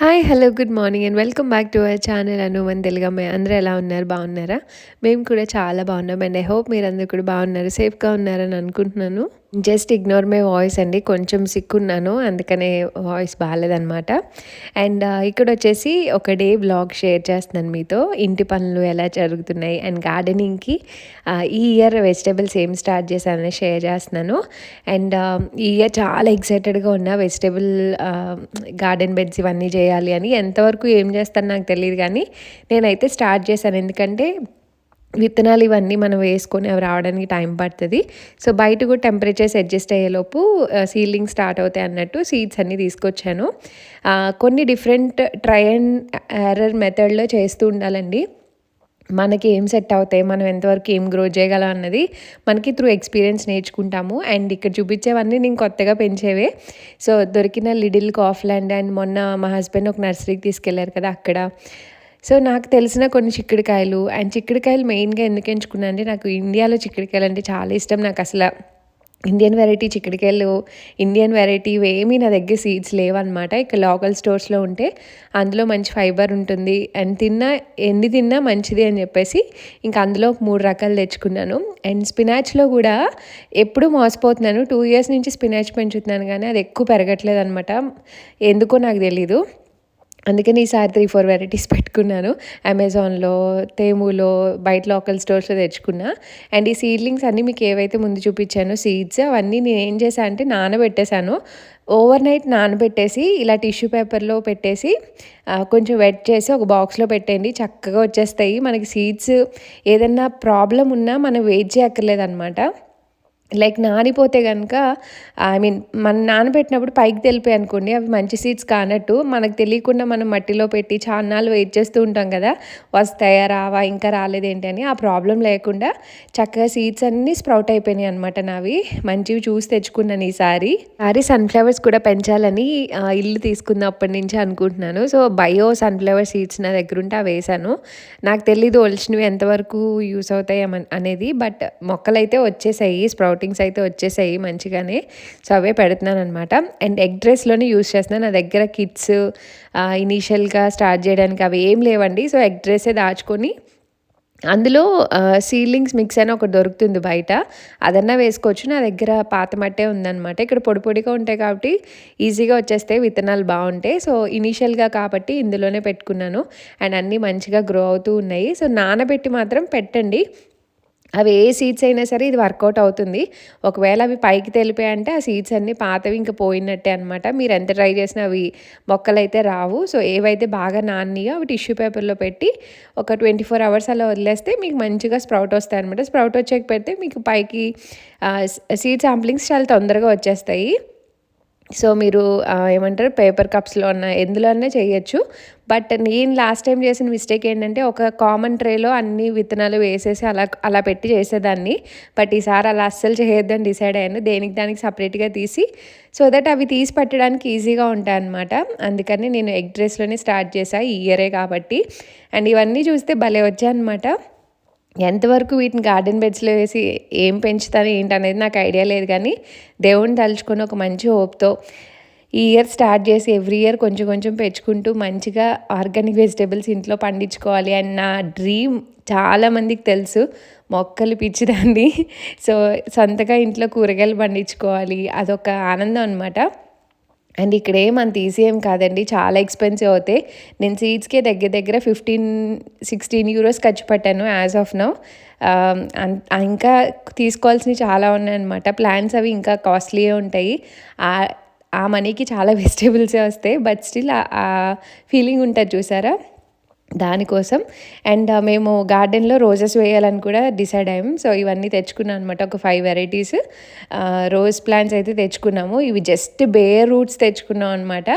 Hi! Hello! Good morning and welcome back to our channel Anu మన తెలుగమ్మాయి. అందరూ ఎలా ఉన్నారు? బాగున్నారా? మేము కూడా చాలా బాగున్నాం అండ్ ఐ హోప్ మీరందరూ కూడా బాగున్నారు, సేఫ్‌గా ఉన్నారని అనుకుంటున్నాను. జస్ట్ ఇగ్నోర్ మై వాయిస్ అండి. కొంచెం సిక్ ఉన్నాను. అందుకనే వాయిస్ బాలేదనమాట. అండ్ ఇక్కడొచ్చేసి ఒక డే వ్లాగ్ షేర్ చేస్తున్నాను మీతో. ఇంటి పనులు ఎలా జరుగుతున్నాయి అండ్ గార్డెనింగ్‌కి ఈ ఇయర్ వెజిటబుల్స్ ఏం స్టార్ట్ చేశానని షేర్ చేస్తున్నాను. అండ్ ఈ ఇయర్ చాలా ఎక్సైటెడ్‌గా ఉన్నా వెజిటబుల్ గార్డెన్ బెడ్స్ ఇవన్నీ చేయాలి అని. ఎంతవరకు ఏం చేస్తానో నాకు తెలీదు గానీ నేనైతే స్టార్ట్ చేశాను. ఎందుకంటే విత్తనాలు ఇవన్నీ మనం వేసుకొని అవి రావడానికి టైం పడతది. సో, బయట కూడా టెంపరేచర్స్ అడ్జస్ట్ అయ్యేలోపు సీడ్లింగ్ స్టార్ట్ అవుతాయి అన్నట్టు సీడ్స్ అన్నీ తీసుకొచ్చాను. కొన్ని డిఫరెంట్ ట్రై అండ్ ఎర్రర్ మెథడ్‌లో చేస్తూ ఉండాలండి. మనకి ఏం సెట్ అవుతాయి, మనం ఎంతవరకు ఏం గ్రో చేయగలం అన్నది మనకి త్రూ ఎక్స్‌పీరియన్స్ నేర్చుకుంటాము. అండ్ ఇక్కడ చూపించేవన్నీ నేను కొత్తగా పెంచేవే. సో, దొరికిన లిటిల్ కాఫ్‌లాండ్ అండ్ మొన్న మా హస్బెండ్ ఒక నర్సరీకి తీసుకెళ్లారు కదా! అక్కడ. సో, నాకు తెలిసిన కొన్ని చిక్కుడుకాయలు అండ్ చిక్కుడుకాయలు మెయిన్‌గా ఎందుకు ఎంచుకున్నా అంటే నాకు ఇండియాలో చిక్కుడుకాయలంటే చాలా ఇష్టం. నాకసల ఇండియన్ వెరైటీ చిక్కుడుకాయలు, ఇండియన్ వెరైటీవేమీ నా దగ్గర సీడ్స్ లేవనమాట. ఇక్కడ లోకల్ స్టోర్స్‌లో ఉంటే అందులో మంచి ఫైబర్ ఉంటుంది. అండ్ ఎన్ని తిన్నా మంచిది అని చెప్పేసి ఇంక అందులో ఒక 3 రకాలు తెచ్చుకున్నాను. అండ్ స్పినాచ్‌లో గూడా ఎప్పుడూ మోసపోతున్నాను. 2 ఇయర్స్ నుంచి స్పినాచ్ పెంచుతున్నాను గానీ అది ఎక్కువ పెరగట్లేదనమాట. ఎందుకో నాకు తెలీదు. అందుకని ఈసారి 3, 4 వెరైటీస్ పెట్టుకున్నాను. అమెజాన్‌లో, తేములో, బయట లోకల్ స్టోర్స్‌లో తెచ్చుకున్నా. అండ్ ఈ సీడ్లింగ్స్ అన్నీ మీకు ఏవైతే ముందు చూపించానో సీడ్స్ అవన్నీ నేనేం చేశా అంటే నానబెట్టేశాను. ఓవర్ నైట్ నానబెట్టేసి ఇలా టిష్యూ పేపర్‌లో పెట్టేసి కొంచెం వెట్ చేసి ఒక బాక్స్‌లో పెట్టేయండి. చక్కగా వచ్చేస్తాయి. మనకి సీడ్స్ ఏదన్నా ప్రాబ్లమ్ ఉన్నా మనం వెయిట్ చేయక్కర్లేదనమాట. లైక్ నానిపోతే గనక మనం నానబెట్టినప్పుడు పైకి తెలిపాయనుకోండి అవి మంచి సీడ్స్ కానట్టు. మనకు తెలియకుండా మనం మట్టిలో పెట్టి చాన్నాళ్ళు వెయిట్ చేస్తూ ఉంటాం కదా! వస్తాయా? రావా? ఇంకా రాలేదేంటి అని. ఆ ప్రాబ్లమ్ లేకుండా చక్కగా సీడ్స్ అన్నీ స్ప్రౌట్ అయిపోయినాయనమాట నావి. మంచివి చూసి తెచ్చుకున్నాను ఈసారి. సన్‌ఫ్లవర్స్ కూడా పెంచాలని ఇల్లు తీసుకున్నప్పటి నుంచి అనుకుంటున్నాను. సో, బయో సన్‌ఫ్లవర్ సీడ్స్ నా దగ్గరుంటే అవేశాను. నాకు తెలీదు ఒలిచినవి ఎంతవరకు యూజ్ అవుతాయి అనేది. బట్ మొక్కలైతే వచ్చేసాయి. స్ప్రౌటింగ్స్ అయితే వచ్చేసాయి మంచిగానే. సో, అవే పెడుతున్నాననమాట. అండ్ ఎగ్ ట్రేస్‌లోనే యూజ్ చేస్తున్నాను. నా దగ్గర కిట్స్ ఇనీషియల్‌గా స్టార్ట్ చేయడానికి అవి ఏం లేవండి. సో, ఎగ్ ట్రేసే దాచుకొని అందులో సీడ్లింగ్స్ మిక్స్ అని ఒకటి దొరుకుతుంది బయట. అదన్నా వేసుకోవచ్చు. నా దగ్గర పాత మట్టే ఉందనమాట. ఇక్కడ పొడి పొడిగా ఉంటాయి కాబట్టి ఈజీగా వచ్చేస్తాయి. విత్తనాలు బావుంటాయి. సో, ఇనీషియల్‌గా కాబట్టి ఇందులోనే పెట్టుకున్నాను. అండ్ అన్నీ మంచిగా గ్రో అవుతూ ఉన్నాయి. సో, నానబెట్టి మాత్రం పెట్టండి. అవి ఏ సీడ్స్ అయినా సరే ఇది వర్కౌట్ అవుతుంది. ఒకవేళ అవి పైకి తెలిపాయంటే ఆ సీడ్స్ అన్నీ పాతవి ఇంక పోయినట్టే అనమాట. మీరెంత ట్రై చేసినా అవి మొక్కలైతే రావు. సో, ఏవైతే బాగా నానినాయో అవి టిష్యూ పేపర్‌లో పెట్టి ఒక 24 అవర్స్ అలా వదిలేస్తే మీకు మంచిగా స్ప్రౌట్ వస్తాయనమాట. స్ప్రౌట్ వచ్చాక పెడితే మీకు పైకి సీడ్ శాంప్లింగ్స్ చాలా తొందరగా వచ్చేస్తాయి. సో, మీరు ఏమంటారు పేపర్ కప్స్‌లో అన్నా ఎందులో అన్నా చేయొచ్చు. బట్ నేను లాస్ట్ టైమ్ చేసిన మిస్టేక్ ఏంటంటే ఒక కామన్ ట్రేలో అన్ని విత్తనాలు వేసేసి అలా అలా పెట్టి చేసేదాన్ని. బట్ ఈసారి అలా అస్సలు చేయొద్దని డిసైడ్ అయ్యాను. దేనికి దానికి సెపరేట్‌గా తీసి సో దట్ అవి తీసి పెట్టడానికి ఈజీగా ఉంటాయన్నమాట. అందుకని నేను ఎగ్ ట్రేస్‌లోనే స్టార్ట్ చేశా ఈ ఇయరే కాబట్టి. అండ్ ఇవన్నీ చూస్తే భలే వచ్చాయన్నమాట. ఎంతవరకు వీటిని గార్డెన్ బెడ్స్‌లో వేసి ఏం పెంచుతాను ఏంటనేది నాకు ఐడియా లేదు కానీ, దేవుడిని తలుచుకొని ఒక మంచి హోప్‌తో ఈ ఇయర్ స్టార్ట్ చేసి ఎవ్రీ ఇయర్ కొంచెం కొంచెం పెంచుకుంటూ మంచిగా ఆర్గానిక్ వెజిటబుల్స్ ఇంట్లో పండించుకోవాలి అని నా డ్రీమ్. చాలామందికి తెలుసు మొక్కలు పిచ్చిదాన్ని. సో, సొంతగా ఇంట్లో కూరగాయలు పండించుకోవాలి అదొక ఆనందం అనమాట. అండ్ ఇక్కడేం అంత ఈజీ ఏం కాదండి. చాలా ఎక్స్‌పెన్సివ్ అవుతాయి. నేను సీడ్స్‌కే దగ్గర దగ్గర 16 యూరోస్ ఖర్చు పెట్టాను యాస్ ఆఫ్ నౌ. ఇంకా తీసుకోవాల్సినవి చాలా ఉన్నాయన్నమాట. ప్లాంట్స్ అవి ఇంకా కాస్ట్‌లీయే ఉంటాయి. ఆహ్, ఆ మనీకి చాలా వెజిటబుల్సే వస్తాయి. బట్ స్టిల్ ఆ ఫీలింగ్ ఉంటది చూసారా? దానికోసం. అండ్ మేము గార్డెన్‌లో రోజెస్ వేయాలని కూడా డిసైడ్ అయ్యాం. సో, ఇవన్నీ తెచ్చుకున్నాం అనమాట. ఒక 5 వెరైటీస్ రోజ్ ప్లాంట్స్ అయితే తెచ్చుకున్నాము. ఇవి జస్ట్ బేర్ రూట్స్ తెచ్చుకున్నాం అనమాట.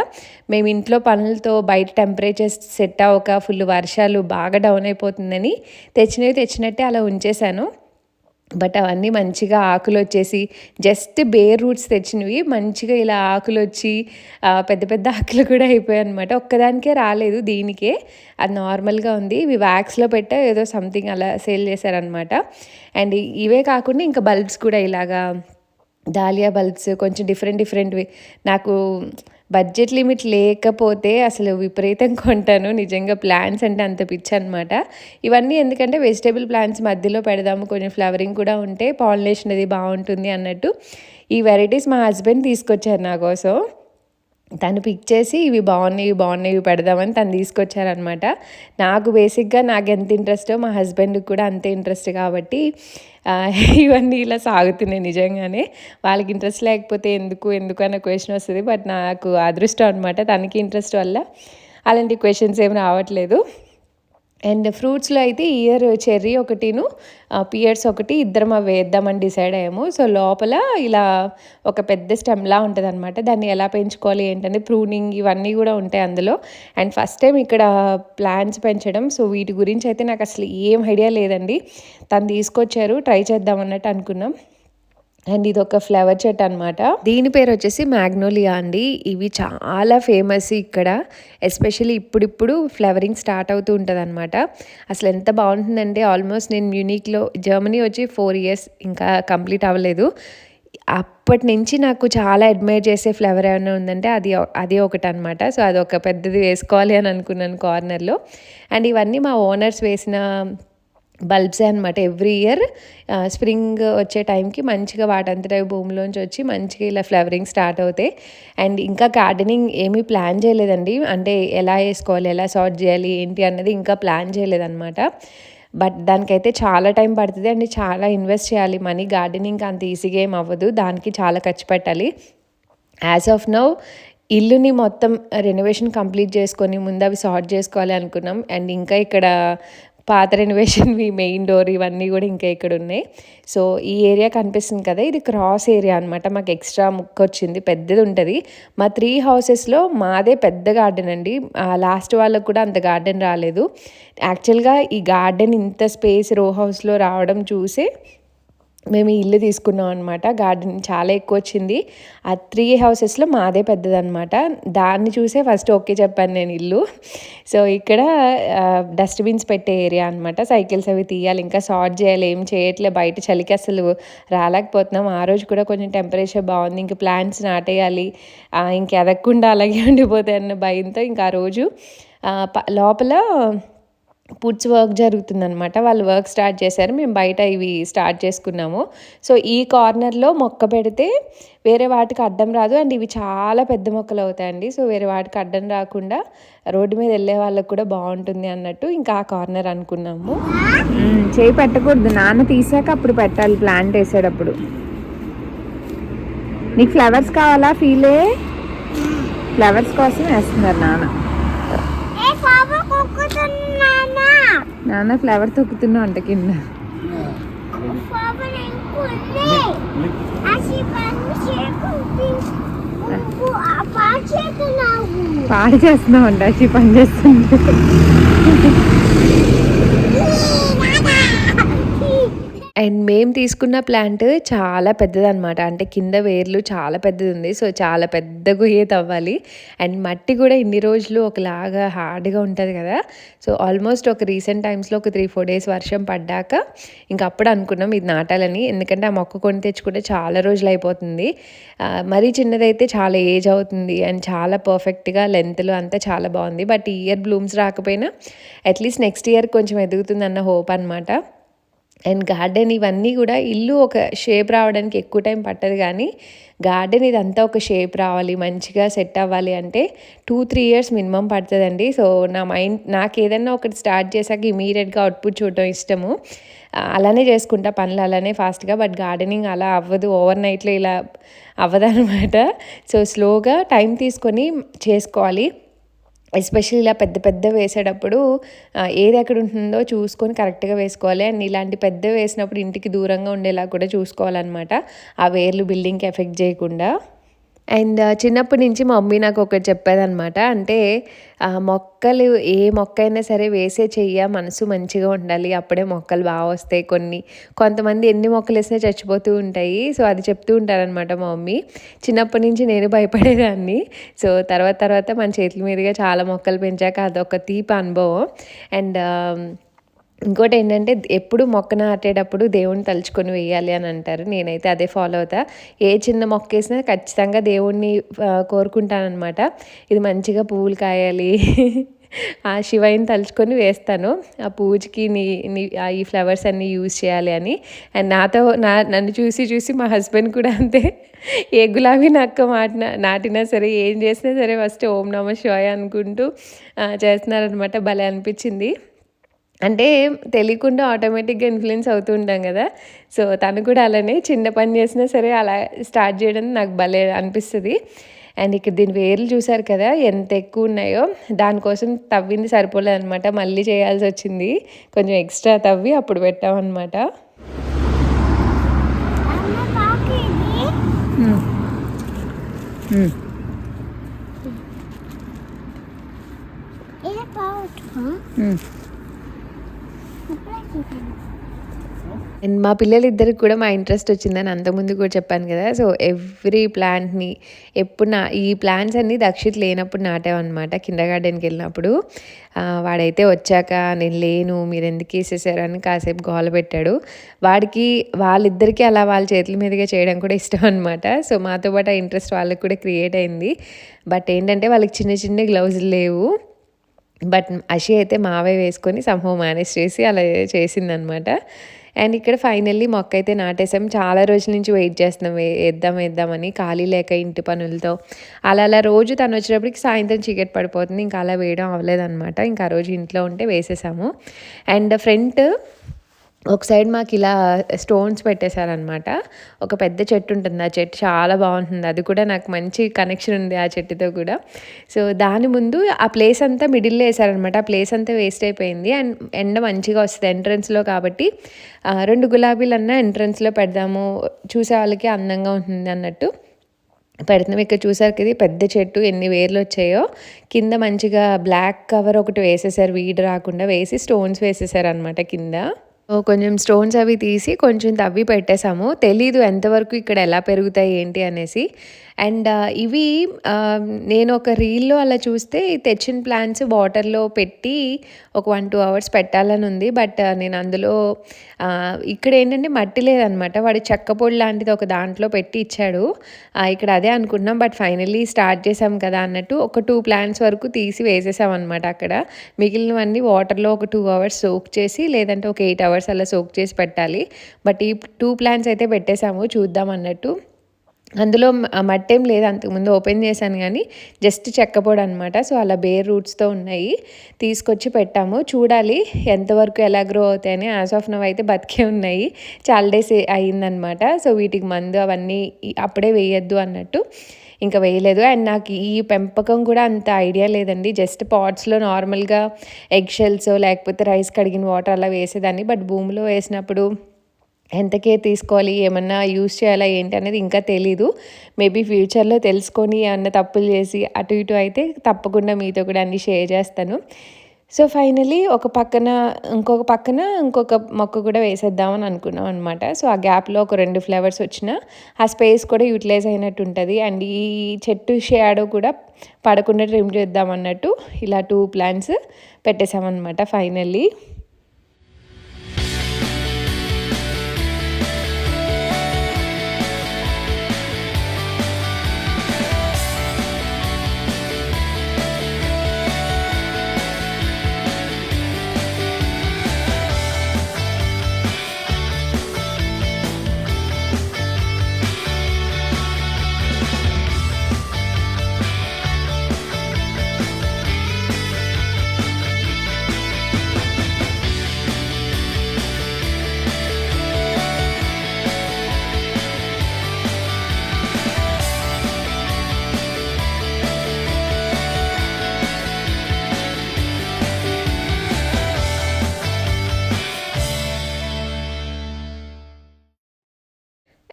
మేము ఇంట్లో పనులతో బయట టెంపరేచర్స్ సెట్ అవ్వక ఫుల్ వర్షాలు బాగా డౌన్ అయిపోతుందని తెచ్చినవి తెచ్చినట్టే అలా ఉంచేశాను. బట్ అవన్నీ మంచిగా ఆకులొచ్చేసి జస్ట్ బేర్ రూట్స్ తెచ్చినవి మంచిగా ఇలా ఆకులొచ్చి పెద్ద పెద్ద ఆకులు కూడా అయిపోయాయన్నమాట. ఒక్కదానికే రాలేదు దీనికే. అది నార్మల్‌గా ఉంది. ఇవి వ్యాక్స్‌లో పెట్టా ఏదో సంథింగ్ అలా సేల్ చేశారనమాట. అండ్ ఇవే కాకుండా ఇంకా బల్బ్స్ కూడా ఇలాగా డాలియా బల్బ్స్ కొంచెం డిఫరెంట్ డిఫరెంట్‌వి నాకు బడ్జెట్ లిమిట్ లేకపోతే అసలు విపరీతంగా కొంటాను. నిజంగా ప్లాంట్స్ అంటే అంత పిచ్చనమాట. ఇవన్నీ ఎందుకంటే వెజిటబుల్ ప్లాంట్స్ మధ్యలో పెడదాము, కొంచెం ఫ్లవరింగ్ కూడా ఉంటే పాలినేషన్ అది బావుంటుంది అన్నట్టు ఈ వెరైటీస్ మా హస్బెండ్ తీసుకొచ్చారు నా కోసం. తను పిక్ చేసి ఇవి బాగున్నాయి, ఇవి బాగున్నాయి, ఇవి పెడదామని తను తీసుకొచ్చారనమాట. నాకు బేసిక్‌గా నాకెంత ఇంట్రెస్టో మా హస్బెండ్‌కి కూడా అంతే ఇంట్రెస్ట్ కాబట్టి ఇవన్నీ ఇలా సాగుతున్నాయి నిజంగానే. వాళ్ళకి ఇంట్రెస్ట్ లేకపోతే ఎందుకు, ఎందుకు అన్న క్వెషన్ వస్తది. బట్ నాకు అదృష్టం అనమాట. తనకి ఇంట్రెస్ట్ వల్ల అలాంటి క్వెషన్స్ ఏమి రావట్లేదు. అండ్ ఫ్రూట్స్‌లో అయితే ఈ ఇయర్ చెర్రీ ఒకటిను, పియర్స్ ఒకటి ఇద్దరం అవి వేద్దామని డిసైడ్ అయ్యాము. సో, లోపల ఇలా ఒక పెద్ద స్టెమ్‌లా ఉంటదనమాట. దాన్ని ఎలా పెంచుకోవాలి ఏంటని ప్రూనింగ్ ఇవన్నీ గూడా ఉంటాయి అందులో. అండ్ ఫస్ట్ టైం ఇక్కడ ప్లాంట్స్ పెంచడం. సో, వీటి గురించి అయితే నాకు అసలు ఏం ఐడియా లేదండి. తను తీసుకొచ్చారు, ట్రై చేద్దాం అన్నట్టు అనుకున్నాం. అండ్ ఇదొక ఫ్లవర్ చెట్టు అనమాట. దీని పేరు వచ్చేసి మ్యాగ్నోలియా అండి. ఇవి చాలా ఫేమస్ ఇక్కడ. ఎస్పెషల్లీ ఇప్పుడిప్పుడు ఫ్లవరింగ్ స్టార్ట్ అవుతూ ఉంటదనమాట. అసలు ఎంత బావుంటుందంటే ఆల్మోస్ట్ నేను మ్యూనిక్‌లో జర్మనీ వచ్చి 4 ఇయర్స్ ఇంకా కంప్లీట్ అవ్వలేదు. అప్పటి నుంచి నాకు చాలా అడ్మైర్ చేసే ఫ్లవర్ ఏమైనా ఉందంటే అదే ఒకటనమాట. సో, అదొక పెద్దది వేసుకోవాలి అని అనుకున్నాను కార్నర్‌లో. అండ్ ఇవన్నీ మా ఓనర్స్ వేసిన బల్బ్సే అనమాట. ఎవ్రీ ఇయర్ స్ప్రింగ్ వచ్చే టైంకి మంచిగా వాటంతట అవి భూమిలోంచి వచ్చి మంచిగా ఇలా ఫ్లవరింగ్ స్టార్ట్ అవుతాయి. అండ్ ఇంకా గార్డెనింగ్ ఏమీ ప్లాన్ చేయలేదండి. అంటే ఎలా వేసుకోవాలి, ఎలా సార్ట్ చేయాలి, ఏంటి అన్నది ఇంకా ప్లాన్ చేయలేదనమాట. బట్ దానికైతే చాలా టైం పడుతుంది అండ్ చాలా ఇన్వెస్ట్ చేయాలి మనీ. గార్డెనింగ్ అంత ఈజీగా ఏం అవ్వదు. దానికి చాలా ఖర్చు పెట్టాలి. యాజ్ ఆఫ్ నౌ ఇల్లుని మొత్తం రెనోవేషన్ కంప్లీట్ చేసుకొని ముందు అవి సార్ట్ చేసుకోవాలి అనుకున్నాం. అండ్ ఇంకా ఇక్కడ పాత రెనోవేషన్‌వి మెయిన్ డోర్ ఇవన్నీ గూడా ఇంకా ఇక్కడున్నాయి. సో, ఈ ఏరియా కనిపిస్తుంది కదా! ఇది క్రాస్ ఏరియా అనమాట. మాకు ఎక్స్‌ట్రా ముక్కొచ్చింది. పెద్దదుంటది. మా 3 హౌసెస్‌లో మాదే పెద్ద గార్డెన్ అండి. లాస్ట్ వాళ్ళకి కూడా అంత గార్డెన్ రాలేదు. యాక్చువల్‌గా ఈ గార్డెన్ ఇంత స్పేస్ రో హౌస్‌లో రావడం చూసే మేము ఈ ఇల్లు తీసుకున్నాం అనమాట. గార్డెన్ చాలా ఎక్కువొచ్చింది. ఆ 3 హౌసెస్‌లో మాదే పెద్దదనమాట. దాన్ని చూసే ఫస్ట్ ఓకే చెప్పాను నేను ఇల్లు. సో, ఇక్కడ డస్ట్‌బిన్స్ పెట్టే ఏరియా అనమాట. సైకిల్స్ అవి తీయాలి, ఇంకా సార్ట్ చేయాలి. ఏం చేయట్లే, బయట చలికి అసలు రాలేకపోతున్నాం. ఆ రోజు కూడా కొంచెం టెంపరేచర్ బాగుంది. ఇంక ప్లాంట్స్ నాటేయాలి, ఇంక ఎదగకుండా అలాగే ఉండిపోతాయన్న భయంతో ఇంకా ఆ రోజు లోపల పుట్స్ వర్క్ జరుగుతుందనమాట. వాళ్ళు వర్క్ స్టార్ట్ చేశారు. మేము బయట ఇవి స్టార్ట్ చేసుకున్నాము. సో, ఈ కార్నర్‌లో మొక్క పెడితే వేరే వాటికి అడ్డం రాదు. అండ్ ఇవి చాలా పెద్ద మొక్కలు అవుతాయండి. సో, వేరే వాటికి అడ్డం రాకుండా రోడ్డు మీద వెళ్ళే వాళ్ళకి కూడా బాగుంటుంది అన్నట్టు ఇంకా ఆ కార్నర్ అనుకున్నాము. చేయి పెట్టకూడదు, నాన్న తీసాక అప్పుడు పెట్టాలి ప్లాంట్ వేసేటప్పుడు. నీకు ఫ్లవర్స్ కావాలా? ఫీలే ఫ్లవర్స్ కోసం వేస్తున్నారు నాన్న. నాన్న ఫ్లవర్ తొక్కుతున్నా అంట కింద. పాడు చేస్తున్నావు అంట, అసి పని చేస్తుంది. అండ్ మేము తీసుకున్న ప్లాంట్ చాలా పెద్దదనమాట. అంటే కింద వేర్లు చాలా పెద్దది ఉంది. సో, చాలా పెద్ద గుయ్యే తవ్వాలి. అండ్ మట్టి కూడా ఇన్ని రోజులు ఒకలాగా హార్డ్‌గా ఉంటది కదా! సో, ఆల్మోస్ట్ ఒక రీసెంట్ టైమ్స్‌లో ఒక 3, 4 డేస్ వర్షం పడ్డాక ఇంక అప్పుడు అనుకున్నాం ఇది నాటాలని. ఎందుకంటే ఆ మొక్క కొని తెచ్చుకుంటే చాలా రోజులు అయిపోతుంది. మరీ చిన్నదైతే చాలా ఏజ్ అవుతుంది అండ్ చాలా పర్ఫెక్ట్‌గా లెంత్‌లో అంతా చాలా బాగుంది. బట్ ఈ ఇయర్ బ్లూమ్స్ రాకపోయినా అట్‌లీస్ట్ నెక్స్ట్ ఇయర్ కొంచెం ఎదుగుతుందన్న హోప్ అనమాట. అండ్ గార్డెన్ ఇవన్నీ కూడా ఇల్లు ఒక షేప్ రావడానికి ఎక్కువ టైం పట్టదు కానీ గార్డెన్ ఇదంతా ఒక షేప్ రావాలి, మంచిగా సెట్ అవ్వాలి అంటే 2-3 ఇయర్స్ మినిమం పడుతుందండి. సో, నాకు ఏదైనా ఒకటి స్టార్ట్ చేశాక ఇమీడియట్గా అవుట్పుట్ చూడటం ఇష్టము. అలానే చేసుకుంటా పనులు అలానే ఫాస్ట్గా. బట్ గార్డెనింగ్ అలా అవ్వదు, ఓవర్ నైట్లో ఇలా అవ్వదనమాట. సో, స్లోగా టైం తీసుకొని చేసుకోవాలి. ఎస్పెషల్లీ ఇలా పెద్ద పెద్ద వేసేటప్పుడు ఏది ఎక్కడ ఉంటుందో చూసుకొని కరెక్ట్గా వేసుకోవాలి. అండ్ ఇలాంటి పెద్దవి వేసినప్పుడు ఇంటికి దూరంగా ఉండేలా కూడా చూసుకోవాలన్నమాట. ఆ వేర్లు బిల్డింగ్కి ఎఫెక్ట్ చేయకుండా. అండ్ చిన్నప్పటి నుంచి మా మమ్మీ నాకు ఒకటి చెప్పేదనమాట. అంటే మొక్కలు ఏ మొక్క అయినా సరే వేసే చెయ్య మనసు మంచిగా ఉండాలి, అప్పుడే మొక్కలు బాగా వస్తాయి. కొంతమంది ఎన్ని మొక్కలు వేసినా చచ్చిపోతూ ఉంటాయి. సో, అది చెప్తూ ఉంటారనమాట మా మమ్మీ. చిన్నప్పటి నుంచి నేను భయపడేదాన్ని. సో, తర్వాత మన చేతుల మీదుగా చాలా మొక్కలు పెంచాక అదొక తీపి అనుభవం. అండ్ ఇంకోటేంటంటే ఎప్పుడు మొక్క నాటేటప్పుడు దేవుడిని తలుచుకొని వేయాలి అని అంటారు. నేనైతే అదే ఫాలో అవుతా. ఏ చిన్న మొక్కేసినా ఖచ్చితంగా దేవుడిని కోరుకుంటాననమాట. ఇది మంచిగా పువ్వులు కాయాలి. ఆ శివయ్యని తలుచుకొని వేస్తాను. ఆ పూజకి నీ నీ ఈ ఫ్లవర్స్ అన్నీ యూజ్ చేయాలి అని. అండ్ నన్ను చూసి చూసి మా హస్బెండ్ కూడా అంతే. ఏ గులాబీ నక్క నాటినా సరే, ఏం చేసినా సరే ఫస్ట్ ఓం నమః శివాయ అనుకుంటూ చేస్తున్నారనమాట. భలే అనిపించింది. అంటే తెలియకుండా ఆటోమేటిక్‌గా ఇన్‌ఫ్లూయెన్స్ అవుతూ ఉంటాం గదా! సో, తను కూడా అలానే చిన్న పని చేసినా సరే అలా స్టార్ట్ చేయడం నాకు భలే అనిపిస్తది. అండ్ ఇక్కడ దీని వేర్లు చూసారు కదా! ఎంత ఎక్కువున్నాయో. దానికోసం తవ్వింది సరిపోలేదనమాట. మళ్ళీ చేయాల్సొచ్చింది. కొంచెం ఎక్స్‌ట్రా తవ్వి అప్పుడు పెట్టామనమాట. హ్మ్. హ్మ్. హ్మ్. అండ్ మా పిల్లలిద్దరికి కూడా మా ఇంట్రెస్ట్ వచ్చిందని అంతకుముందు కూడా చెప్పాను కదా! సో, ఎవ్రీ ప్లాంట్‌ని ఈ ప్లాంట్స్ అన్నీ దక్షిత్ లేనప్పుడు నాటామనమాట కిండర్‌గార్టెన్‌కెళ్ళినప్పుడు. వాడైతే వచ్చాక నేను లేను మీరెందుకేసేసారు అని కాసేపు గోల పెట్టాడు. వాళ్ళిద్దరికీ అలా వాళ్ళ చేతుల మీదుగా చేయడం కూడా ఇష్టం అనమాట. సో, మాతో పాటు ఆ ఇంట్రెస్ట్ వాళ్ళకి కూడా క్రియేట్ అయింది. బట్ ఏంటంటే వాళ్ళకి చిన్న చిన్న గ్లౌజులు లేవు. బట్ అషి అయితే మావే వేసుకొని సమ్‌హౌ మేనేజ్ చేసి అలా చేసిందనమాట. అండ్ ఇక్కడ ఫైనల్లీ మొక్కయితే నాటేసాం. చాలా రోజుల నుంచి వెయిట్ చేస్తున్నాం. ఏద్దామని ఖాళీ లేక ఇంటి పనులతో. అలా రోజు తనొచ్చేటప్పటికి సాయంత్రం చీకటి పడిపోతుంది. ఇంకా అలా వేయడం అవ్వలేదనమాట. ఇంకా ఆ రోజు ఇంట్లో ఉంటే వేసేసాము. అండ్ ఒక సైడ్ మాకిలా స్టోన్స్ పెట్టేశారనమాట. ఒక పెద్ద చెట్టు ఉంటుంది. ఆ చెట్టు చాలా బావుంటుంది. అది కూడా నాకు మంచి కనెక్షన్ ఉంది ఆ చెట్టుతో కూడా. సో, దాని ముందు ఆ ప్లేస్ అంతా మిడిల్‌లో ఏశారనమాట. ఆ ప్లేస్ అంతా వేస్ట్ అయిపోయింది. అండ్ ఎండ మంచిగా వస్తది ఎంట్రన్స్‌లో కాబట్టి 2 గులాబీలన్నా ఎంట్రన్స్‌లో పెడదాము. చూసే వాళ్ళకి అందంగా ఉంటుంది అన్నట్టు పెడుతున్నాం. ఇక్కడ చూసారు కదా! పెద్ద చెట్టు ఎన్ని వేర్లొచ్చాయో. కింద మంచిగా బ్లాక్ కవర్ ఒకటి వేసేసారు వీడు రాకుండా. వేసి స్టోన్స్ వేసేసారనమాట కింద. కొంచెం స్టోన్స్ అవి తీసి కొంచెం తవ్వి పెట్టేసాము. తెలీదు ఎంతవరకు ఇక్కడ ఎలా పెరుగుతాయి ఏంటి అనేసి. అండ్ ఇవి నేను ఒక రీల్‌లో అలా చూస్తే తెచ్చిన ప్లాంట్స్ వాటర్‌లో పెట్టి ఒక 1, 2 అవర్స్ పెట్టాలని ఉంది. బట్ నేను అందులో ఇక్కడేంటంటే మట్టి లేదనమాట. వాడు చెక్క పొడి లాంటిది ఒక దాంట్లో పెట్టి ఇచ్చాడు. ఇక్కడ అదే అనుకుంటున్నాం. బట్ ఫైనల్లీ స్టార్ట్ చేసాం కదా అన్నట్టు ఒక 2 ప్లాంట్స్ వరకు తీసి వేసేసామనమాట అక్కడ. మిగిలినవన్నీ వాటర్‌లో ఒక 2 అవర్స్ సోక్ చేసి లేదంటే ఒక 8 అవర్స్ అలా సోక్ చేసి పెట్టాలి. బట్ ఈ 2 ప్లాంట్స్ అయితే పెట్టేసాము చూద్దాం అన్నట్టు. అందులో మట్టేం లేదు. అంతకుముందు ఓపెన్ చేశాను గానీ, జస్ట్ చెక్క పొడనమాట. సో, అలా బేర్ రూట్స్‌తో ఉన్నాయి. తీసుకొచ్చి పెట్టాము. చూడాలి ఎంతవరకు ఎలా గ్రో అవుతాయని. యాస్ ఆఫ్ నౌ అయితే బతికే ఉన్నాయి. చాలా డేస్ అయిందనమాట. సో, వీటికి మందు అవన్నీ అప్పుడే వేయొద్దు అన్నట్టు ఇంకా వేయలేదు. అండ్ నాకు ఈ పెంపకం కూడా అంత ఐడియా లేదండి. జస్ట్ పాట్స్‌లో నార్మల్‌గా ఎగ్ షెల్సో లేకపోతే రైస్ కడిగిన వాటర్ అలా వేసేదాన్ని. బట్ భూమిలో వేసినప్పుడు ఎంత కేర్ తీసుకోవాలి, ఏమన్నా యూజ్ చేయాలా ఏంటి అనేది ఇంకా తెలీదు. మేబీ ఫ్యూచర్‌లో తెలుసుకొని ఏమన్నా తప్పులు చేసి అటు ఇటు అయితే తప్పకుండా మీతో కూడా అన్నీ షేర్ చేస్తాను. సో, ఫైనల్లీ ఇంకొక మొక్క కూడా వేసేద్దామని అనుకున్నాం అనమాట. సో, ఆ గ్యాప్‌లో ఒక 2 ఫ్లవర్స్ వచ్చినా ఆ స్పేస్ కూడా యూటిలైజ్ అయినట్టు ఉంటది. అండ్ ఈ చెట్టు షాడో కూడా పడకుండా ట్రిమ్ చేద్దామన్నట్టు ఇలా 2 ప్లాంట్స్ పెట్టేసామనమాట ఫైనల్లీ.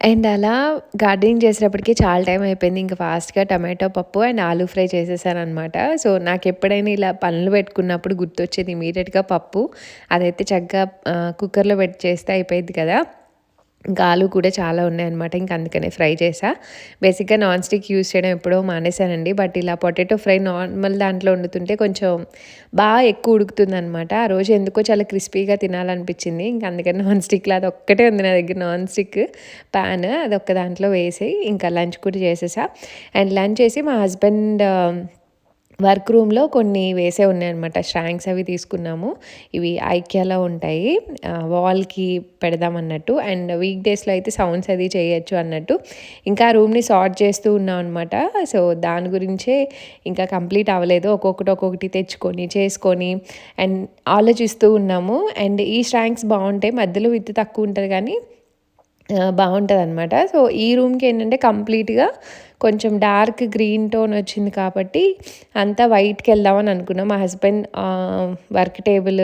అండ్ అలా గార్డెనింగ్ చేసేటప్పటికి చాలా టైం అయిపోయింది. ఇంక ఫాస్ట్‌గా టమాటో పప్పు అండ్ ఆలూ ఫ్రై చేసేసాననమాట. సో, నాకెప్పుడైనా ఇలా పనులు పెట్టుకున్నప్పుడు గుర్తొచ్చేది ఇమ్మీడియేట్‌గా పప్పు. అదైతే చక్కగా కుక్కర్‌లో పెట్టి చేస్తే అయిపోయిద్ది కదా! ఇంకా ఆలు కూడా చాలా ఉన్నాయన్నమాట. ఇంక అందుకనే ఫ్రై చేశా. బేసిక్‌గా నాన్ స్టిక్ యూజ్ చేయడం ఎప్పుడో మానేశానండి. బట్ ఇలా పొటాటో ఫ్రై నార్మల్ దాంట్లో వండుతుంటే కొంచెం ఎక్కువ ఉడుకుతుందనమాట. ఆ రోజు ఎందుకో చాలా క్రిస్పీగా తినాలనిపించింది. ఇంక అందుకని నాన్ స్టిక్‌లో అదొక్కటే ఉంది నా దగ్గర నాన్ స్టిక్ పాన్. అదొక్క దాంట్లో వేసి ఇంకా లంచ్ కూడా చేసేసా. అండ్ లంచ్ చేసి మా హస్బెండ్ వర్క్ రూమ్‌లో కొన్ని వేసే ఉన్నాయన్నమాట. స్టాండ్స్ అవి తీసుకున్నాము. ఇవి ఐకియాలో ఉంటాయి. వాల్‌కి పెడదామన్నట్టు. అండ్ వీక్ డేస్‌లో అయితే సౌండ్స్ అది చేయొచ్చు అన్నట్టు. ఇంకా ఆ రూమ్‌ని సార్ట్ చేస్తూ ఉన్నాం అనమాట. సో, దాని గురించే ఇంకా కంప్లీట్ అవ్వలేదు. ఒక్కొక్కటి తెచ్చుకొని, చేసుకొని అండ్ ఆలోచిస్తూ ఉన్నాము. అండ్ ఈ స్టాండ్స్ బావుంటాయి. మధ్యలో విడ్త్ తక్కువ ఉంటది గానీ బావుంటదనమాట. సో, ఈ రూమ్‌కేంటంటే కంప్లీట్‌గా కొంచెం డార్క్ గ్రీన్ టోన్ వచ్చింది కాబట్టి అంతా వైట్‌కెళ్దామని అనుకున్నాం. మా హస్బెండ్ వర్క్ టేబుల్,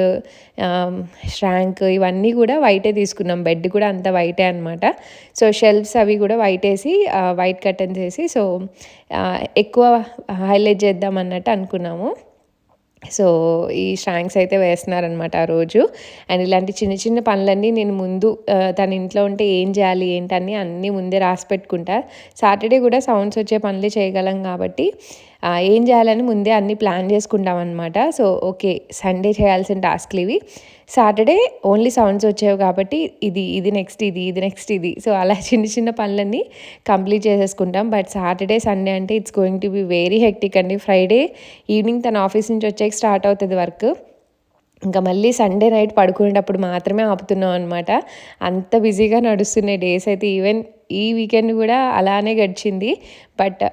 ష్రాంక్ ఇవన్నీ కూడా వైటే తీసుకున్నాం. బెడ్ కూడా అంతా వైటే అనమాట. సో, షెల్ఫ్స్ అవి కూడా వైటేసి వైట్ కర్టెన్స్ ఏసి సో, ఎక్కువ హైలైట్ చేద్దాం అన్నట్టు అనుకున్నాము. సో, ఈ స్టాండ్స్ అయితే వేస్తున్నారనమాట ఆ రోజు. అండ్ ఇలాంటి చిన్న చిన్న పనులన్నీ నేను ముందు తను ఇంట్లో ఉంటే ఏం చేయాలి ఏంటని అన్నీ ముందే రాసి పెట్టుకుంటా. సాటర్డే కూడా సౌండ్స్ వచ్చే పనులే చేయగలం కాబట్టి ఏం చేయాలని ముందే అన్నీ ప్లాన్ చేసుకుంటామనమాట. సో, ఓకే, సండే చేయాల్సిన టాస్క్‌లు ఇవి. సాటర్డే ఓన్లీ సౌండ్స్ వచ్చేవి కాబట్టి ఇది నెక్స్ట్ ఇది నెక్స్ట్ ఇది. సో, అలా చిన్న చిన్న పనులన్నీ కంప్లీట్ చేసేసుకుంటాం. బట్ సాటర్డే, సండే అంటే it's going to be very hectic అండి. ఫ్రైడే ఈవినింగ్ తన ఆఫీస్ నుంచి వచ్చాక స్టార్ట్ అవుతది వర్క్. ఇంకా మళ్ళీ సండే నైట్ పడుకునేటప్పుడు మాత్రమే ఆపుతున్నాం అనమాట. అంత బిజీగా నడుస్తున్నాయి డేస్ అయితే. ఈవెన్ ఈ వీకెండ్ కూడా అలానే గడిచింది. బట్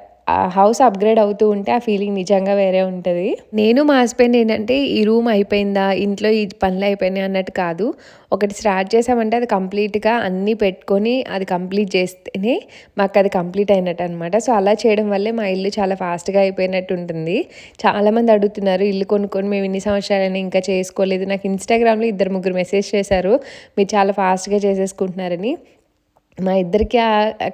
హౌస్ అప్‌గ్రేడ్ అవుతూ ఉంటే ఆ ఫీలింగ్ నిజంగా వేరే ఉంటది. నేను మా హస్బెండ్ ఏంటంటే ఈ రూమ్ అయిపోయిందా, ఇంట్లో ఈ పనులు అయిపోయినాయి అన్నట్టు కాదు. ఒకటి స్టార్ట్ చేసామంటే అది కంప్లీట్‌గా అన్నీ పెట్టుకొని అది కంప్లీట్ చేస్తేనే మాకది కంప్లీట్ అయినట్టు అనమాట. సో, అలా చేయడం వల్లే మా ఇల్లు చాలా ఫాస్ట్‌గా అయిపోయినట్టు ఉంటుంది. చాలామంది అడుగుతున్నారు, ఇల్లు కొనుక్కొని మేము ఇన్ని సంవత్సరాలని ఇంకా చేసుకోలేదు. నాకు ఇన్‌స్టాగ్రామ్‌లో ఇద్దరు ముగ్గురు మెసేజ్ చేశారు, మీరు చాలా ఫాస్ట్‌గా చేసేసుకుంటున్నారని. మా ఇద్దరికి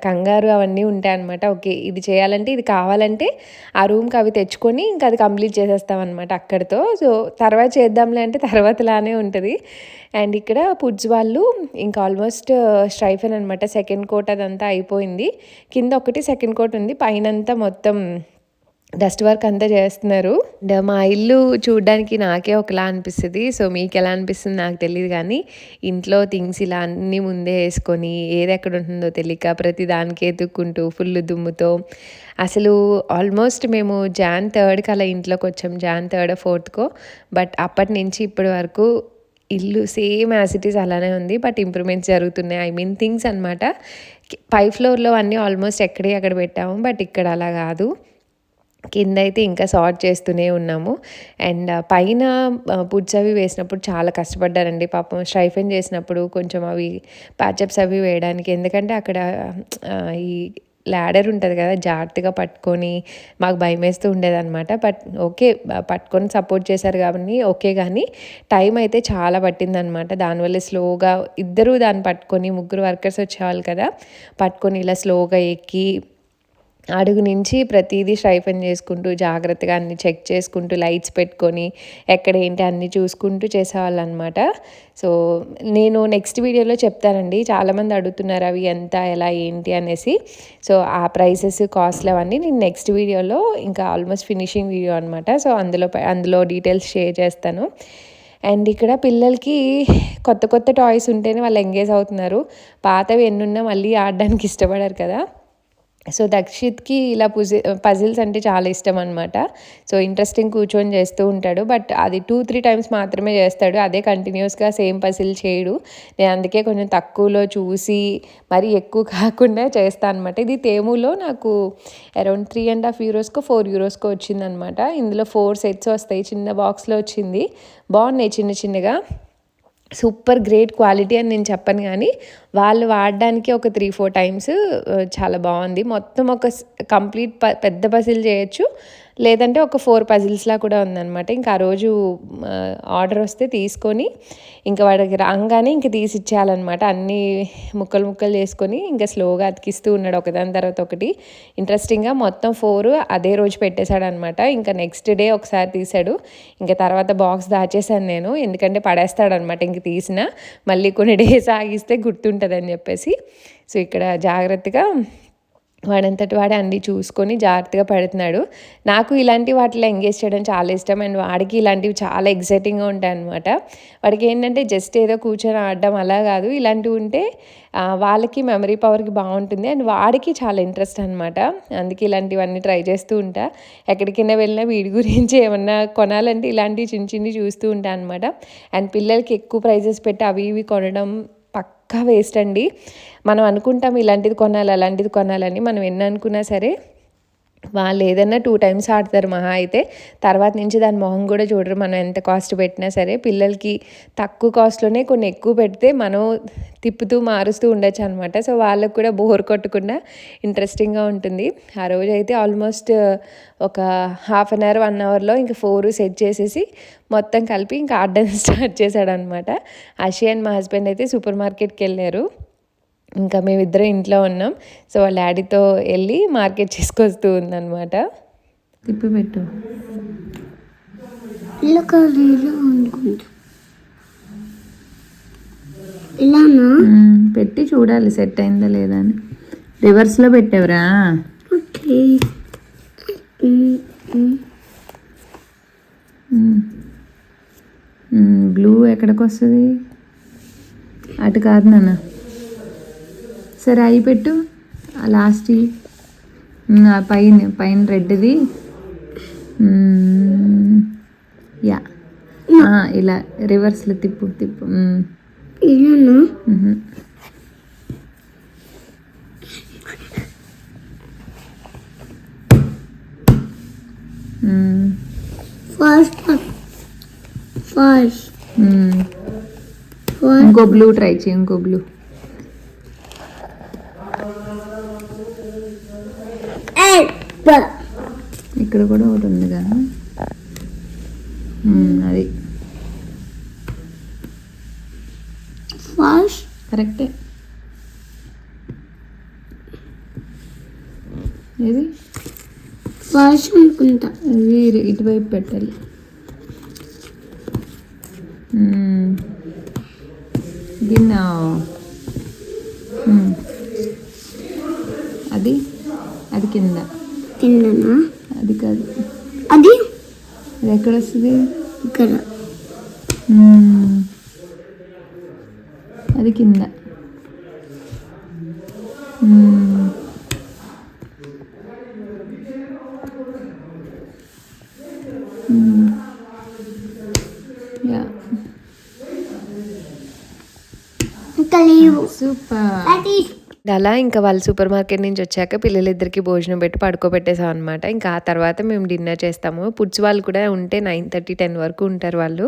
కంగారు అవన్నీ ఉంటాయన్నమాట. ఓకే, ఇది చేయాలంటే, ఇది కావాలంటే ఆ రూమ్‌కి అవి తెచ్చుకొని ఇంకా అది కంప్లీట్ చేసేస్తామన్నమాట అక్కడితో. సో, తర్వాత చేద్దాంలే అంటే తర్వాతలానే ఉంటది. అండ్ ఇక్కడ పుడ్స్ వాళ్ళు ఇంకా ఆల్మోస్ట్ స్ట్రైఫెన్ అనమాట. సెకండ్ కోట్ అదంతా అయిపోయింది. కింద ఒకటి సెకండ్ కోట్ ఉంది. పైనంతా మొత్తం డస్ట్ వర్క్ అంతా చేస్తున్నారు. అండ్ మా ఇల్లు చూడ్డానికి నాకే ఒకలా అనిపిస్తది. సో, మీకెలా అనిపిస్తుందో నాకు తెలీదు గానీ, ఇంట్లో థింగ్స్ ఇలా అన్నీ ముందే యేసుకొని, ఏదెక్కడ ఉంటుందో తెలియక ప్రతి దానికి ఎతుక్కుంటూ ఫుల్ దుమ్ముతో అసలు ఆల్మోస్ట్ మేము జాన్ 3కి అలా ఇంట్లోకొచ్చాం. జాన్ 3, 4కో. బట్ అప్పటి నుంచి ఇప్పటి వరకు ఇల్లు సేమ్ యాజ్ ఇట్ ఈజ్ అలానే ఉంది. బట్ ఇంప్రూవ్‌మెంట్స్ జరుగుతున్నాయి. ఐ మీన్ థింగ్స్ అనమాట. పై ఫ్లోర్‌లో అన్నీ ఆల్మోస్ట్ ఎక్కడియి అక్కడ పెట్టాము. బట్ ఇక్కడ అలా గాదు. కిందయితే ఇంకా సార్ట్ చేస్తూనే ఉన్నాము. అండ్ పైన పుడ్స్ అవి వేసినప్పుడు చాలా కష్టపడ్డారండి పాపం. స్ట్రైఫెన్ చేసినప్పుడు కొంచెం అవి ప్యాచప్స్ అవి వేయడానికి. ఎందుకంటే అక్కడ ఈ ల్యాడర్ ఉంటది కదా, జాగ్రత్తగా పట్టుకొని మాకు భయమేస్తూ ఉండేదనమాట. బట్ ఓకే, పట్టుకొని సపోర్ట్ చేశారు కాబట్టి ఓకే. కానీ టైం అయితే చాలా పట్టిందనమాట. దానివల్ల స్లోగా ఇద్దరూ దాన్ని పట్టుకొని, ముగ్గురు వర్కర్స్ వచ్చేవాళ్ళు కదా, పట్టుకొని ఇలా స్లోగా ఎక్కి అడుగు నుంచి ప్రతీదీ స్ట్రైఫెన్ చేసుకుంటూ, జాగ్రత్తగా అన్నీ చెక్ చేసుకుంటూ, లైట్స్ పెట్టుకొని, ఎక్కడ ఏంటి అన్నీ చూసుకుంటూ చేసేవాళ్ళనమాట. సో, నేను నెక్స్ట్ వీడియోలో చెప్తానండి. చాలామంది అడుగుతున్నారు అవి ఎంత, ఎలా, ఏంటి అనేసి. సో, ఆ ప్రైసెస్, కాస్ట్‌లు అవన్నీ నేను నెక్స్ట్ వీడియోలో ఇంకా ఆల్మోస్ట్ ఫినిషింగ్ వీడియో అనమాట. సో, అందులో డీటెయిల్స్ షేర్ చేస్తాను. అండ్ ఇక్కడ పిల్లలకి కొత్త కొత్త టాయ్స్ ఉంటేనే వాళ్ళు ఎంగేజ్ అవుతున్నారు. పాతవి ఎన్నున్నా మళ్ళీ ఆడడానికి ఇష్టపడరు కదా. సో, దక్షిత్‌కి ఇలా పజిల్స్ అంటే చాలా ఇష్టం అనమాట. సో, ఇంట్రెస్టింగ్ కూర్చొని చేస్తూ ఉంటాడు. బట్ అది 2, 3 టైమ్స్ మాత్రమే చేస్తాడు. అదే కంటిన్యూయస్‌గా సేమ్ పజిల్ చేయడు. నేను అందుకే కొంచెం తక్కువలో చూసి మరీ ఎక్కువ కాకుండా చేస్తా అనమాట. ఇది తేములో నాకు అరౌండ్ 3.5 యూరోస్‌కో, 4 యూరోస్‌కో వచ్చిందనమాట. ఇందులో 4 సెట్స్ వస్తాయి. చిన్న బాక్స్‌లో వచ్చింది. బాగున్నాయి చిన్న చిన్నగా. సూపర్ గ్రేట్ క్వాలిటీ అని నేను చెప్పను గానీ, వాళ్ళు వాడడానికి ఒక 3, 4 టైమ్స్ చాలా బావుంది. మొత్తం ఒక కంప్లీట్ పెద్ద పజిల్ చేయొచ్చు. లేదంటే ఒక 4 పజిల్స్‌లా కూడా ఉందనమాట. ఇంకా ఆ రోజు ఆర్డర్ వస్తే తీసుకొని, ఇంక వాడికి రాంగానే ఇంక తీసిచ్చేయాలనమాట. అన్నీ ముక్కలు ముక్కలు చేసుకొని ఇంకా స్లోగా అతికిస్తూ ఉన్నాడు ఒకదాని తర్వాత ఒకటి. ఇంట్రెస్టింగ్‌గా మొత్తం 4 అదే రోజు పెట్టేశాడనమాట. ఇంకా నెక్స్ట్ డే ఒకసారి తీశాడు. ఇంక తర్వాత బాక్స్ దాచేశాను నేను. ఎందుకంటే పడేస్తాడనమాట ఇంక తీసినా. మళ్ళీ కొన్ని డేస్ ఆగిస్తే గుర్తుంటుంది ఉంటుందని చెప్పేసి సో ఇక్కడ జాగ్రత్తగా వాడంతటి వాడే అన్నీ చూసుకొని జాగ్రత్తగా పెడుతున్నాడు. నాకు ఇలాంటి వాటిలో ఎంగేజ్ చేయడం చాలా ఇష్టం అండ్ వాడికి ఇలాంటివి చాలా ఎక్సైటింగ్గా ఉంటాయి అనమాట. వాడికి ఏంటంటే జస్ట్ ఏదో కూర్చొని ఆడడం అలా కాదు, ఇలాంటివి ఉంటే వాళ్ళకి మెమరీ పవర్కి బాగుంటుంది అండ్ వాడికి చాలా ఇంట్రెస్ట్ అనమాట. అందుకే ఇలాంటివన్నీ ట్రై చేస్తూ ఉంటా. ఎక్కడికైనా వెళ్ళినా వీడి గురించి ఏమన్నా కొనాలంటే ఇలాంటివి చిన్న చిన్నవి చూస్తూ ఉంటాను అనమాట. అండ్ పిల్లలకి ఎక్కువ ప్రైజెస్ పెట్టి అవి ఇవి కొనడం పక్కా వేస్ట్ అండి. మనం అనుకుంటాం ఇలాంటిది కొనాలి అలాంటిది కొనాలని, మనం ఎన్ని అనుకున్నా సరే వాళ్ళు ఏదన్నా 2 టైమ్స్ ఆడతారు మహా అయితే, తర్వాత నుంచి దాని మొహం కూడా చూడరు. మనం ఎంత కాస్ట్ పెట్టినా సరే పిల్లలకి తక్కువ కాస్ట్లోనే కొన్ని ఎక్కువ పెడితే మనం తిప్పుతూ మారుస్తూ ఉండొచ్చు అనమాట. సో వాళ్ళకు కూడా బోర్ కొట్టకుండా ఇంట్రెస్టింగ్గా ఉంటుంది. ఆ రోజు అయితే ఆల్మోస్ట్ ఒక హాఫ్ అన్ అవర్ 1 అవర్లో ఇంకా 4 సెట్ చేసేసి మొత్తం కలిపి ఇంకా ఆడడం స్టార్ట్ చేశాడనమాట. అషి అండ్ మా హస్బెండ్ అయితే సూపర్ మార్కెట్కి వెళ్ళారు. ఇంకా మేమిద్దరం ఇంట్లో ఉన్నాం. సో వాళ్ళ డాడీతో వెళ్ళి మార్కెట్ చేసుకొస్తూ ఉందన్నమాట. తిప్పి పెట్టు. పెట్టి చూడాలి సెట్ అయిందా లేదా అని. రివర్స్లో పెట్టావురా. బ్లూ ఎక్కడికి వస్తుంది? అటు కాదు నాన్న. సరే అవి పెట్టు, లాస్ట్ పైన రెడ్ది. యా ఇలా రివర్స్లో తిప్పు. ఇంకో బ్లూ ట్రై చేయి. ఇంకో బ్లూ. ఇక్కడ కూడా ఒకటి ఉంది కదా, అది కరెక్టే. ఇది అనుకుంటా, ఇది ఇటువైపు పెట్టాలి. గిన్నె అది అది కింద. అది కాదు, అది ఎక్కడ వస్తుంది? ఇక్కడ. అది కింద. సూపర్. అలా ఇంకా వాళ్ళు సూపర్ మార్కెట్ నుంచి వచ్చాక పిల్లలిద్దరికి భోజనం పెట్టి పడుకోబెట్టేసాం అనమాట. ఇంకా ఆ తర్వాత మేము డిన్నర్ చేస్తాము. పుడ్స్ వాళ్ళు కూడా ఉంటే 9:30, 10 వరకు ఉంటారు వాళ్ళు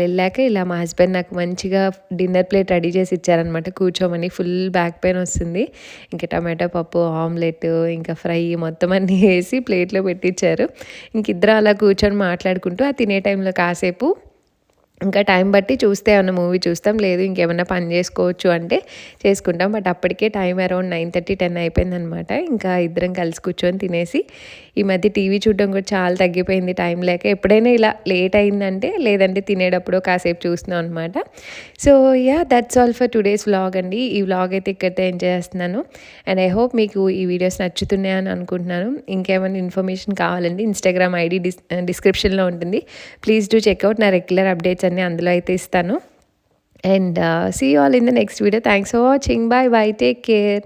వెళ్ళాక ఇలా మా హస్బెండ్ నాకు మంచిగా డిన్నర్ ప్లేట్ రెడీ చేసి ఇచ్చారనమాట. కూర్చోమని. ఫుల్ బ్యాక్ పెయిన్ వస్తుంది. ఇంకా టమాటో పప్పు, ఆమ్లెట్, ఇంకా ఫ్రై మొత్తం అన్నీ వేసి ప్లేట్లో పెట్టించారు. ఇంక ఇద్దరు అలా కూర్చొని మాట్లాడుకుంటూ ఆ తినే టైంలో కాసేపు ఇంకా టైం బట్టి చూస్తే ఏమన్నా మూవీ చూస్తాం, లేదు ఇంకేమన్నా పని చేసుకోవచ్చు అంటే చేసుకుంటాం. బట్ అప్పటికే టైం అరౌండ్ 9:30, 10 అయిపోయిందనమాట. ఇంకా ఇద్దరం కలిసి కూర్చొని తినేసి ఈ మధ్య టీవీ చూడడం కూడా చాలా తగ్గిపోయింది టైం లేక. ఎప్పుడైనా ఇలా లేట్ అయిందంటే, లేదంటే తినేటప్పుడు కాసేపు చూస్తున్నాం అనమాట. So yeah, that's all for today's vlog అండి. ఈ వ్లాగ్ అయితే ఇక్కడితో ఎంజాయ్ చేస్తున్నాను అండ్ ఐ హోప్ మీకు ఈ వీడియోస్ నచ్చుతున్నాయని అనుకుంటున్నాను. ఇంకేమైనా ఇన్ఫర్మేషన్ కావాలండి ఇన్స్టాగ్రామ్ ఐడి డిస్క్రిప్షన్లో ఉంటుంది. Please do check out. నా రెగ్యులర్ అప్డేట్స్ అన్నీ అందులో అయితే ఇస్తాను. And see you all in the next video. Thanks for watching. Bye bye. Take care.